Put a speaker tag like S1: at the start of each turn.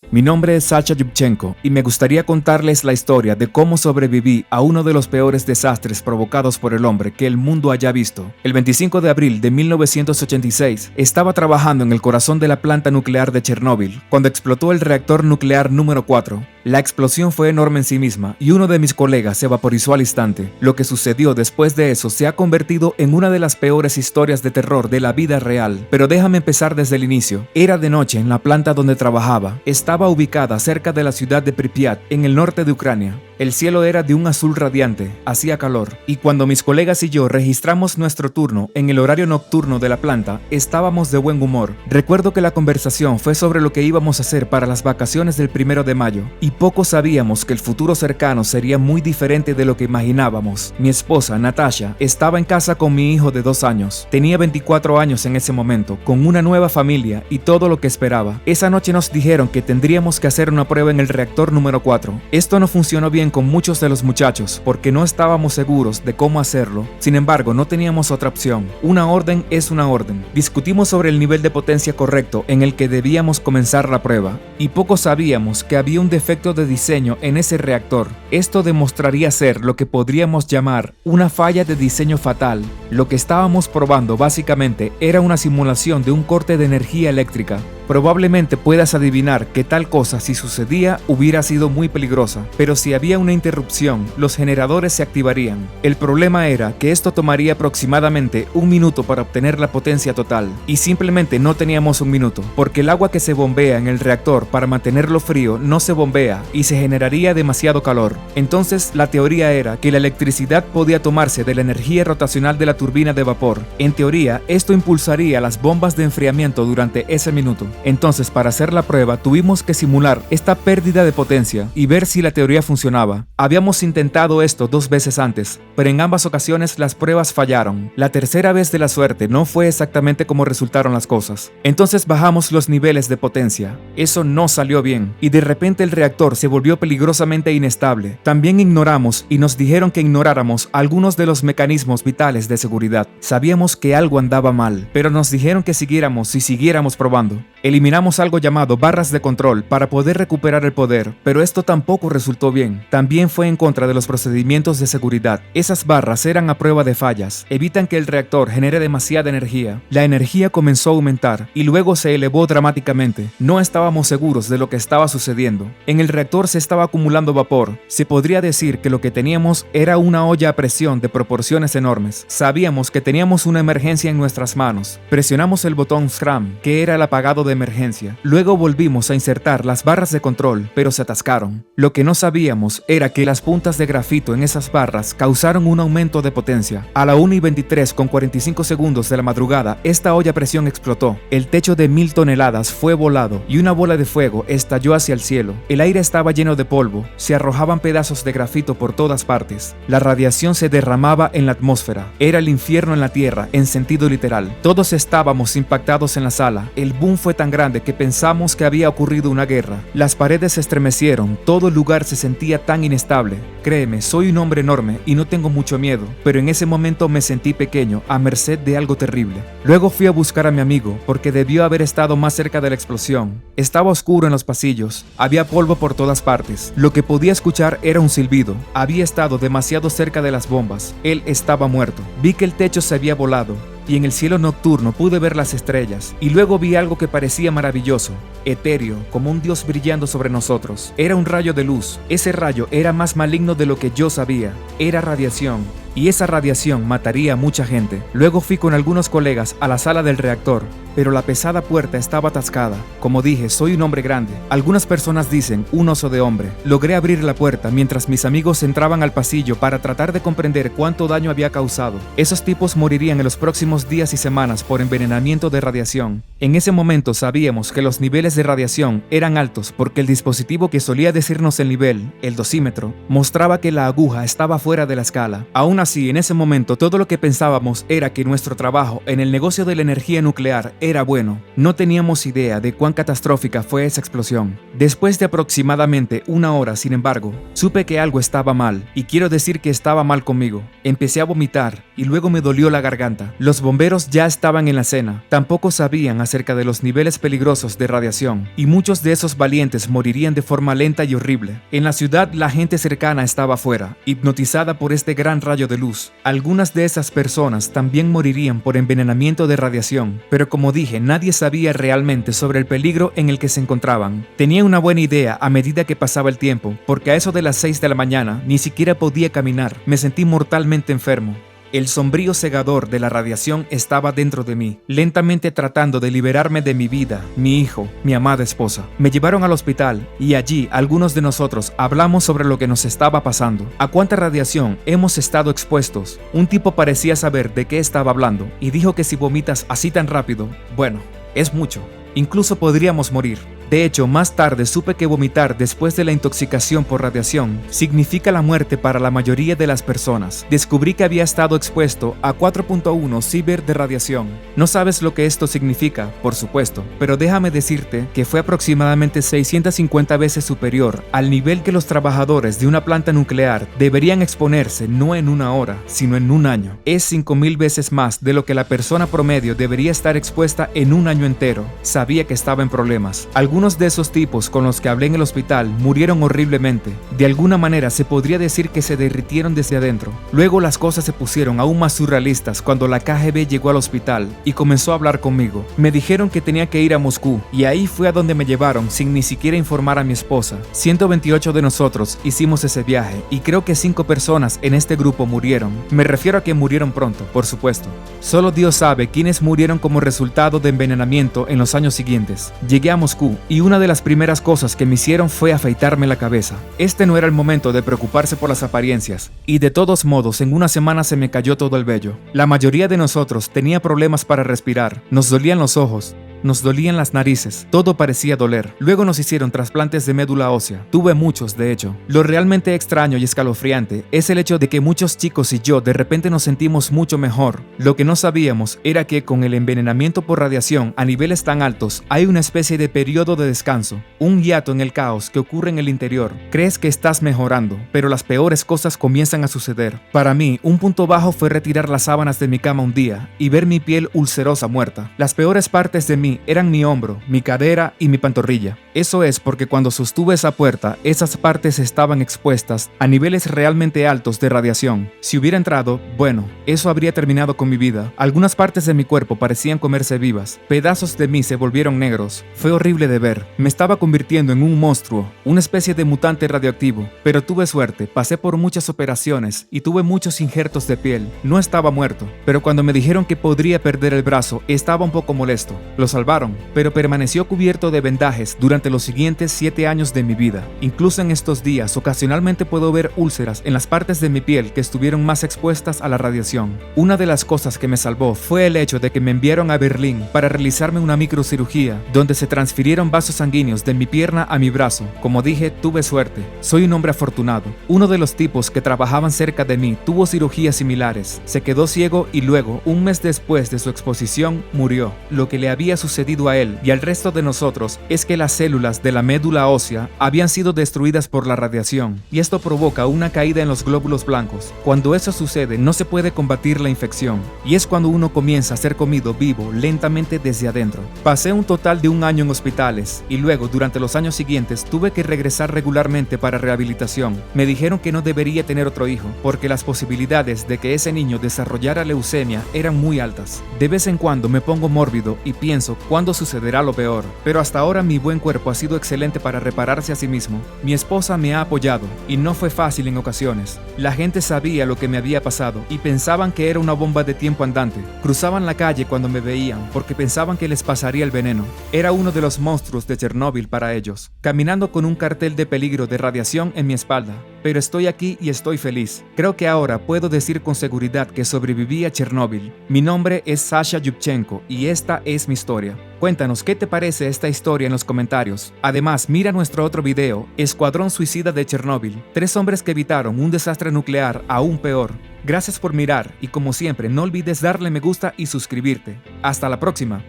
S1: Mi nombre es Sacha Yubchenko y me gustaría contarles la historia de cómo sobreviví a uno de los peores desastres provocados por el hombre que el mundo haya visto. El 25 de abril de 1986 estaba trabajando en el corazón de la planta nuclear de Chernóbil cuando explotó el reactor nuclear número 4. La explosión fue enorme en sí misma y uno de mis colegas se vaporizó al instante. Lo que sucedió después de eso se ha convertido en una de las peores historias de terror de la vida real. Pero déjame empezar desde el inicio. Era de noche en la planta donde trabajaba. Estaba ubicada cerca de la ciudad de Pripyat, en el norte de Ucrania. El cielo era de un azul radiante, hacía calor, y cuando mis colegas y yo registramos nuestro turno en el horario nocturno de la planta, estábamos de buen humor. Recuerdo que la conversación fue sobre lo que íbamos a hacer para las vacaciones del 1 de mayo, y poco sabíamos que el futuro cercano sería muy diferente de lo que imaginábamos. Mi esposa, Natasha, estaba en casa con mi hijo de 2 años. Tenía 24 años en ese momento, con una nueva familia y todo lo que esperaba. Esa noche nos dijeron que tendríamos que hacer una prueba en el reactor número 4. Esto no funcionó bien con muchos de los muchachos porque no estábamos seguros de cómo hacerlo. Sin embargo, no teníamos otra opción. Una orden es una orden. Discutimos sobre el nivel de potencia correcto en el que debíamos comenzar la prueba, y poco sabíamos que había un defecto de diseño en ese reactor. Esto demostraría ser lo que podríamos llamar una falla de diseño fatal. Lo que estábamos probando básicamente era una simulación de un corte de energía eléctrica. Probablemente puedas adivinar que tal cosa, si sucedía, hubiera sido muy peligrosa, pero si había una interrupción, los generadores se activarían. El problema era que esto tomaría aproximadamente 1 minuto para obtener la potencia total, y simplemente no teníamos 1 minuto, porque el agua que se bombea en el reactor para mantenerlo frío no se bombea y se generaría demasiado calor. Entonces, la teoría era que la electricidad podía tomarse de la energía rotacional de la turbina de vapor. En teoría, esto impulsaría las bombas de enfriamiento durante ese minuto. Entonces, para hacer la prueba, tuvimos que simular esta pérdida de potencia y ver si la teoría funcionaba. Habíamos intentado esto 2 veces antes, pero en ambas ocasiones las pruebas fallaron. La tercera vez de la suerte no fue exactamente como resultaron las cosas. Entonces bajamos los niveles de potencia. Eso no salió bien, y de repente el reactor se volvió peligrosamente inestable. También ignoramos y nos dijeron que ignoráramos algunos de los mecanismos vitales de seguridad. Sabíamos que algo andaba mal, pero nos dijeron que siguiéramos y siguiéramos probando. Eliminamos algo llamado barras de control para poder recuperar el poder, pero esto tampoco resultó bien. También fue en contra de los procedimientos de seguridad. Esas barras eran a prueba de fallas, evitan que el reactor genere demasiada energía. La energía comenzó a aumentar y luego se elevó dramáticamente. No estábamos seguros de lo que estaba sucediendo. En el reactor se estaba acumulando vapor. Se podría decir que lo que teníamos era una olla a presión de proporciones enormes. Sabíamos que teníamos una emergencia en nuestras manos. Presionamos el botón SCRAM, que era el apagado de emergencia. Luego volvimos a insertar las barras de control, pero se atascaron. Lo que no sabíamos era que las puntas de grafito en esas barras causaron un aumento de potencia. A la 1:23 con 45 segundos de la madrugada, esta olla a presión explotó. El techo de 1000 toneladas fue volado y una bola de fuego estalló hacia el cielo. El aire estaba lleno de polvo, se arrojaban pedazos de grafito por todas partes. La radiación se derramaba en la atmósfera. Era el infierno en la tierra, en sentido literal. Todos estábamos impactados en la sala. El boom fue tan grande que pensamos que había ocurrido una guerra. Las paredes se estremecieron, todo el lugar se sentía tan inestable. Créeme, soy un hombre enorme y no tengo mucho miedo, pero en ese momento me sentí pequeño, a merced de algo terrible. Luego fui a buscar a mi amigo, porque debió haber estado más cerca de la explosión. Estaba oscuro en los pasillos, había polvo por todas partes. Lo que podía escuchar era un silbido. Había estado demasiado cerca de las bombas. Él estaba muerto. Vi que el techo se había volado, y en el cielo nocturno pude ver las estrellas, y luego vi algo que parecía maravilloso, etéreo, como un dios brillando sobre nosotros. Era un rayo de luz. Ese rayo era más maligno de lo que yo sabía. Era radiación, y esa radiación mataría a mucha gente. Luego fui con algunos colegas a la sala del reactor, pero la pesada puerta estaba atascada. Como dije, soy un hombre grande. Algunas personas dicen un oso de hombre. Logré abrir la puerta mientras mis amigos entraban al pasillo para tratar de comprender cuánto daño había causado. Esos tipos morirían en los próximos días y semanas por envenenamiento de radiación. En ese momento sabíamos que los niveles de radiación eran altos porque el dispositivo que solía decirnos el nivel, el dosímetro, mostraba que la aguja estaba fuera de la escala. Aún así, en ese momento todo lo que pensábamos era que nuestro trabajo en el negocio de la energía nuclear era bueno. No teníamos idea de cuán catastrófica fue esa explosión. Después de aproximadamente 1 hora, sin embargo, supe que algo estaba mal, y quiero decir que estaba mal conmigo. Empecé a vomitar y luego me dolió la garganta. Los bomberos ya estaban en la escena. Tampoco sabían acerca de los niveles peligrosos de radiación, y muchos de esos valientes morirían de forma lenta y horrible. En la ciudad, la gente cercana estaba afuera, hipnotizada por este gran rayo de luz. Algunas de esas personas también morirían por envenenamiento de radiación, pero como dije, nadie sabía realmente sobre el peligro en el que se encontraban. Tenía una buena idea a medida que pasaba el tiempo, porque a eso de las 6 de la mañana ni siquiera podía caminar. Me sentí mortalmente enfermo. El sombrío cegador de la radiación estaba dentro de mí, lentamente tratando de liberarme de mi vida, mi hijo, mi amada esposa. Me llevaron al hospital y allí algunos de nosotros hablamos sobre lo que nos estaba pasando. ¿A cuánta radiación hemos estado expuestos? Un tipo parecía saber de qué estaba hablando y dijo que si vomitas así tan rápido, bueno, es mucho. Incluso podríamos morir. De hecho, más tarde supe que vomitar después de la intoxicación por radiación significa la muerte para la mayoría de las personas. Descubrí que había estado expuesto a 4.1 Sievert de radiación. No sabes lo que esto significa, por supuesto, pero déjame decirte que fue aproximadamente 650 veces superior al nivel que los trabajadores de una planta nuclear deberían exponerse no en una hora, sino en un año. Es 5000 veces más de lo que la persona promedio debería estar expuesta en un año entero. Sabía que estaba en problemas. Algunos de esos tipos con los que hablé en el hospital murieron horriblemente. De alguna manera se podría decir que se derritieron desde adentro. Luego las cosas se pusieron aún más surrealistas cuando la KGB llegó al hospital y comenzó a hablar conmigo. Me dijeron que tenía que ir a Moscú y ahí fue a donde me llevaron sin ni siquiera informar a mi esposa. 128 de nosotros hicimos ese viaje y creo que 5 personas en este grupo murieron. Me refiero a que murieron pronto, por supuesto. Solo Dios sabe quiénes murieron como resultado de envenenamiento en los años siguientes. Llegué a Moscú y una de las primeras cosas que me hicieron fue afeitarme la cabeza. Este no era el momento de preocuparse por las apariencias, y de todos modos en una semana se me cayó todo el vello. La mayoría de nosotros tenía problemas para respirar, nos dolían los ojos, nos dolían las narices, todo parecía doler. Luego nos hicieron trasplantes de médula ósea. Tuve muchos, de hecho. Lo realmente extraño y escalofriante es el hecho de que muchos chicos y yo de repente nos sentimos mucho mejor. Lo que no sabíamos era que con el envenenamiento por radiación a niveles tan altos hay una especie de periodo de descanso, un hiato en el caos que ocurre en el interior. Crees que estás mejorando, pero las peores cosas comienzan a suceder. Para mí, un punto bajo fue retirar las sábanas de mi cama un día y ver mi piel ulcerosa muerta. Las peores partes de mí eran mi hombro, mi cadera y mi pantorrilla. Eso es porque cuando sostuve esa puerta, esas partes estaban expuestas a niveles realmente altos de radiación. Si hubiera entrado, bueno, eso habría terminado con mi vida. Algunas partes de mi cuerpo parecían comerse vivas. Pedazos de mí se volvieron negros. Fue horrible de ver. Me estaba convirtiendo en un monstruo, una especie de mutante radioactivo. Pero tuve suerte, pasé por muchas operaciones y tuve muchos injertos de piel. No estaba muerto, pero cuando me dijeron que podría perder el brazo, estaba un poco molesto. Lo salvaron, pero permaneció cubierto de vendajes durante los siguientes 7 años de mi vida. Incluso en estos días, ocasionalmente puedo ver úlceras en las partes de mi piel que estuvieron más expuestas a la radiación. Una de las cosas que me salvó fue el hecho de que me enviaron a Berlín para realizarme una microcirugía, donde se transfirieron vasos sanguíneos de mi pierna a mi brazo. Como dije, tuve suerte. Soy un hombre afortunado. Uno de los tipos que trabajaban cerca de mí tuvo cirugías similares. Se quedó ciego y luego, un mes después de su exposición, murió. Lo que le había sucedido a él y al resto de nosotros es que las células de la médula ósea habían sido destruidas por la radiación, y esto provoca una caída en los glóbulos blancos. Cuando eso sucede, no se puede combatir la infección, y es cuando uno comienza a ser comido vivo lentamente desde adentro. Pasé un total de 1 año en hospitales, y luego durante los años siguientes tuve que regresar regularmente para rehabilitación. Me dijeron que no debería tener otro hijo, porque las posibilidades de que ese niño desarrollara leucemia eran muy altas. De vez en cuando me pongo mórbido y pienso cuándo sucederá lo peor, pero hasta ahora mi buen cuerpo ha sido excelente para repararse a sí mismo. Mi esposa me ha apoyado, y no fue fácil en ocasiones. La gente sabía lo que me había pasado, y pensaban que era una bomba de tiempo andante. Cruzaban la calle cuando me veían, porque pensaban que les pasaría el veneno. Era uno de los monstruos de Chernóbil para ellos, caminando con un cartel de peligro de radiación en mi espalda. Pero estoy aquí y estoy feliz. Creo que ahora puedo decir con seguridad que sobreviví a Chernóbil. Mi nombre es Sasha Yubchenko y esta es mi historia. Cuéntanos qué te parece esta historia en los comentarios. Además, mira nuestro otro video, Escuadrón Suicida de Chernóbil. 3 hombres que evitaron un desastre nuclear aún peor. Gracias por mirar y como siempre no olvides darle me gusta y suscribirte. Hasta la próxima.